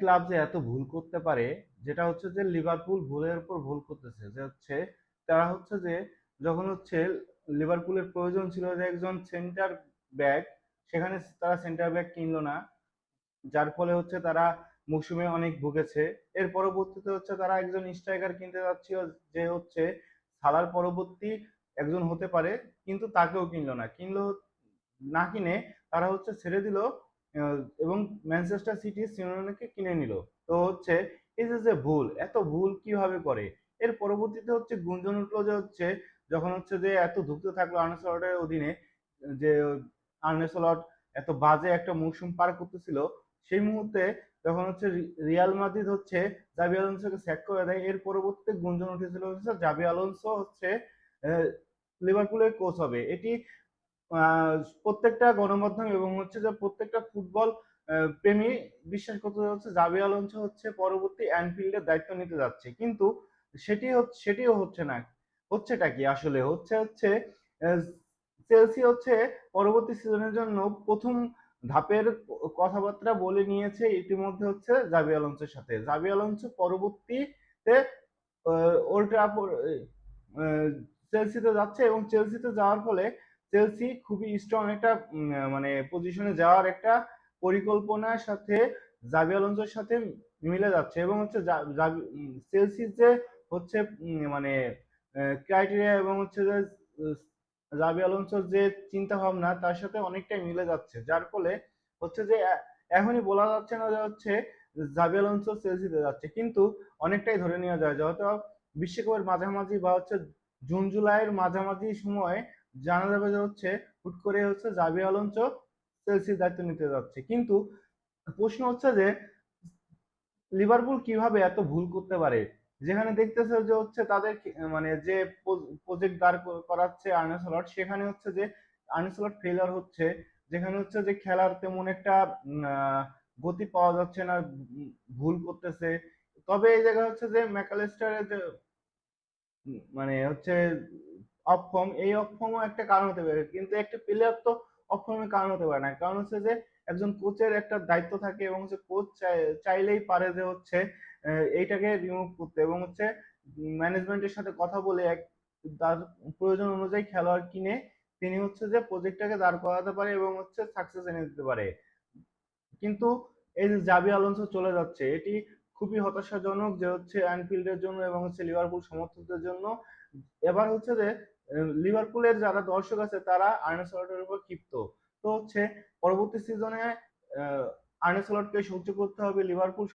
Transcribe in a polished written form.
Club যে এত ভুল করতে পারে, যেটা হচ্ছে যে লিভারপুল ভুলের উপর ভুল করতেছে, যে হচ্ছে তারা হচ্ছে যে যখন হচ্ছে লিভারপুলের প্রয়োজন ছিল যে একজন সেন্টার ব্যাক, সেখানে তারা সেন্টার ব্যাক কিনলো না, যার ফলে হচ্ছে তারা মৌসুমে অনেক ভুগেছে। এর পরবর্তীতে হচ্ছে তারা একজন স্ট্রাইকার কিনতে যাচ্ছিল, যে হচ্ছে সালার পরবর্তী একজন হতে পারে, কিন্তু তাকেও কিনলো না, না কিনে তারা হচ্ছে ছেড়ে দিল, এবং ম্যানচেস্টার সিটি সিমোনেকে কিনে নিল। তো হচ্ছে এই যে যে ভুল, এত ভুল কিভাবে করে? এর পরবর্তীতে হচ্ছে গুঞ্জন উঠলো যে হচ্ছে যখন হচ্ছে যে এত ধুঁকতে থাকলো আর্নে স্লটের অধীনে, যে আর্নে স্লট এত বাজে একটা মৌসুম পার করতেছিল, সেই মুহূর্তে যখন হচ্ছে রিয়াল মাদ্রিদ হচ্ছে জাবি আলোনসোকে স্যাক করে দেয়, এর পরবর্তীতে গুঞ্জন উঠেছিল হচ্ছে জাবি আলোনসো হচ্ছে আহ, লিভারপুলের কোচ হবে। এটি আহ, প্রত্যেকটা গণমাধ্যম এবং হচ্ছে যে প্রত্যেকটা ফুটবল প্রেমী বিশ্বাস করতে যাচ্ছে জাবি আলোনসো হচ্ছে পরবর্তী অ্যানফিল্ডের দায়িত্ব নিতে যাচ্ছে, কিন্তু সেটিও হচ্ছে না। হচ্ছেটা কি আসলে? হচ্ছে আহ, চেলসি হচ্ছে পরবর্তী সিজনের জন্য প্রথম ধাপের কথাবার্তা বলে নিয়েছে ইতিমধ্যে হচ্ছে জাবি আলোনসোর সাথে। জাবি আলোনসো পরবর্তীতে ওল্ড ট্রাফোর্ড চেলসিতে যাচ্ছে, এবং চেলসিতে যাওয়ার ফলে চেলসি খুবই স্ট্রং একটা মানে পজিশনে যাওয়ার একটা পরিকল্পনার সাথে জাবি আলোনসোর সাথে মিলে যাচ্ছে, এবং হচ্ছে চেলসির যে হচ্ছে মানে ক্রাইটেরিয়া এবং হচ্ছে যে জাবি আলোনসোর যে চিন্তা ভাবনা তার সাথে অনেকটাই মিলে যাচ্ছে, যার ফলে হচ্ছে যে এখনই বলা যাচ্ছে না যে হচ্ছে জাবি আলোনসো চেলসিতে যাচ্ছে, কিন্তু অনেকটাই ধরে নেওয়া যায় যে হয়তো বিশ্বকাপের মাঝামাঝি বা হচ্ছে জুন জুলাইয়ের মাঝামাঝি সময় জানা যাবে যে হচ্ছে হুট করে হচ্ছে জাবি আলোনসো চেলসির দায়িত্ব নিতে যাচ্ছে। কিন্তু প্রশ্ন হচ্ছে যে লিভারপুল কিভাবে এত ভুল করতে পারে, যেখানে দেখতেছে যে হচ্ছে তাদের মানে যে প্রজেক্ট দাঁড় করাচ্ছে আর্নে স্লট, সেখানে হচ্ছে যে আর্নে স্লট ফেলার হচ্ছে, যেখানে হচ্ছে যে খেলার তেমন একটা গতি পাওয়া যাচ্ছে না, ভুল করতেছে। তবে এই জায়গায় হচ্ছে যে ম্যাকালিস্টারের যে মানে হচ্ছে অক্ষম, এই অক্ষমও একটা কারণ হতে পারে, কিন্তু একটা প্লেয়ার তো অক্ষমের কারণ হতে পারে না। কারণ হচ্ছে যে একজন কোচের একটা দায়িত্ব থাকে, এবং হচ্ছে কোচ চাইলেই পারে যে হচ্ছে এইটাকে রিমুভ করতে, এবং হচ্ছে ম্যানেজমেন্টের সাথে কথা বলে তার প্রয়োজন অনুযায়ী খেলোয়াড় কিনে তিনি হচ্ছে যে প্রজেক্টটাকে দাঁড় করাতে পারে এবং হচ্ছে সাকসেস এনে দিতে পারে। কিন্তু এই যে জাবি আলোনসো চলে যাচ্ছে, এটি খুবই হতাশাজনক, যে হচ্ছে অ্যানফিল্ডের জন্য এবং হচ্ছে লিভারপুল সমর্থকদের জন্য। এবার হচ্ছে যে লিভারপুলের যারা দর্শক আছে তারা আর্নে স্লটের উপর ক্ষিপ্ত। তো হচ্ছে পরবর্তী সিজনে আর্নে স্লটকে সহ্য করতে হবে লিভারপুল